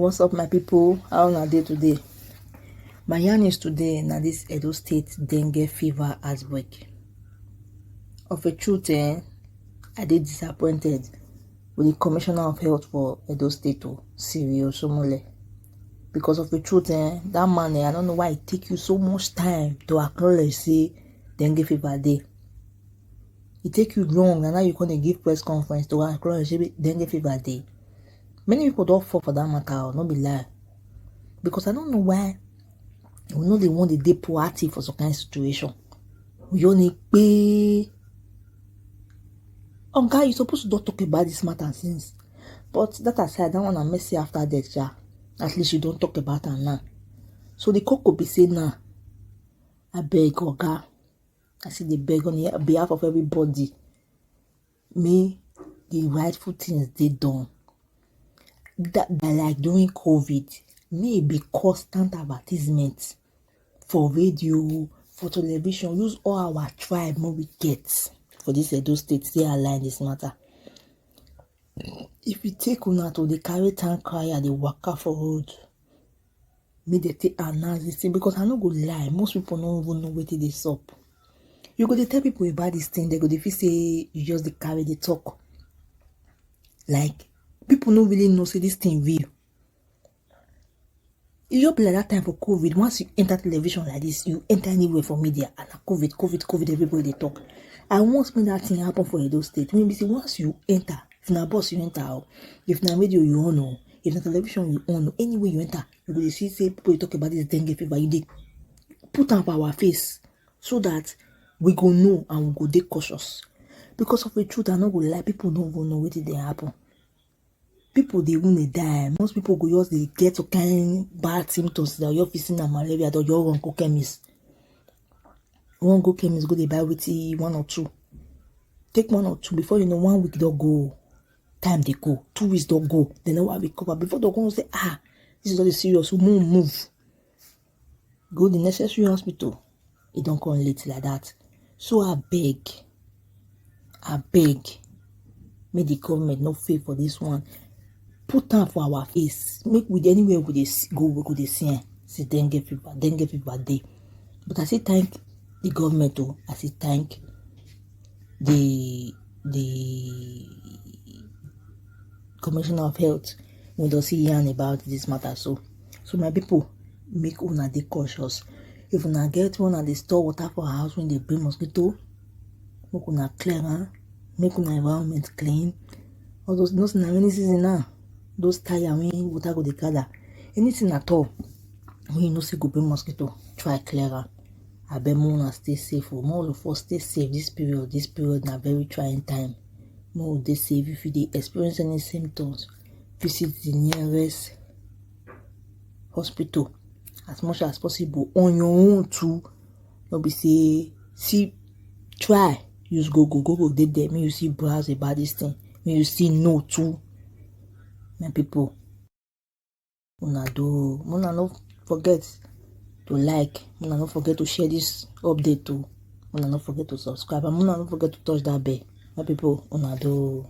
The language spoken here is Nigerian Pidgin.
What's up, my people? How una dey today? My yarn is today na this Edo State dengue fever outbreak. Of a truth, I dey disappointed with the Commissioner of Health for Edo State, Cyril Osomole. Because of the truth, that man, I don't know why it take you so much time to acknowledge say dengue fever dey. It take you long, and now you gonna give press conference to acknowledge say dengue fever dey. Many people don't fall for that matter, not be lie. Because I don't know why we know they want to be proactive for some kind of situation. We only pay. Guy, you're supposed to don't talk about this matter since. But that aside, that one I messy after death, yeah. At least you don't talk about her now. So the coco be saying now, I beg Oga. I say they beg on behalf of everybody. May the rightful things they done. That like during COVID, may be constant advertisement for radio, for television. Use all our tribe more we get for this Edo State. Stay aligned this matter. If you take una to the carry tank cry and the waka for road, may they take announce this thing, because I no go lie. Most people don't even know what it is up. You go to tell people about this thing, they go if you say you just the carry the talk. Like people don't really know say this thing real. It just be like that time for COVID. Once you enter television like this, you enter anywhere for media, and COVID, everybody they talk. I once made that thing happen for Edo State. When you see once you enter, if na bus you enter, if na radio you own, if na television you own, anywhere you enter, you go see say people talk about this dengue fever. You dey put up our face so that we go know and we go dey cautious. Because of the truth, I no go lie, people don't even know what they happen. People they want to die. Most people go just they get some kind bad symptoms that you're facing a malaria, or you're going to go chemist. One go chemist, go they buy with 1 or 2. Take 1 or 2 before you know 1 week don't go. Time they go. 2 weeks don't go. They know what we cover. Before they go say, this is all the serious. So move. Go the necessary hospital. It don't come late like that. So I beg. May the government not pay for this one. Put time for our face. Make with anywhere we go, we go see dengue fever day. But I say thank the government too. I say thank the Commissioner of Health when they see yarn about this matter. So my people, make una dey cautious. If una get one and they store water for our house when they bring mosquito, make una clear, make una environment clean. All those na rainy season now. Those tire when water go dey gather. Anything at all when you know say go bring mosquito, try clear. I bet more stay safe. More of us stay safe this period na very trying time. More they safe. If you dey experience any symptoms, visit the nearest hospital as much as possible on your own too. No be say try use Google dey there. May you see browse about this thing. May you see know too. My people, una no forget to like, una no forget to share this update too, una no forget to subscribe, and una no forget to touch that bell. My people, una do.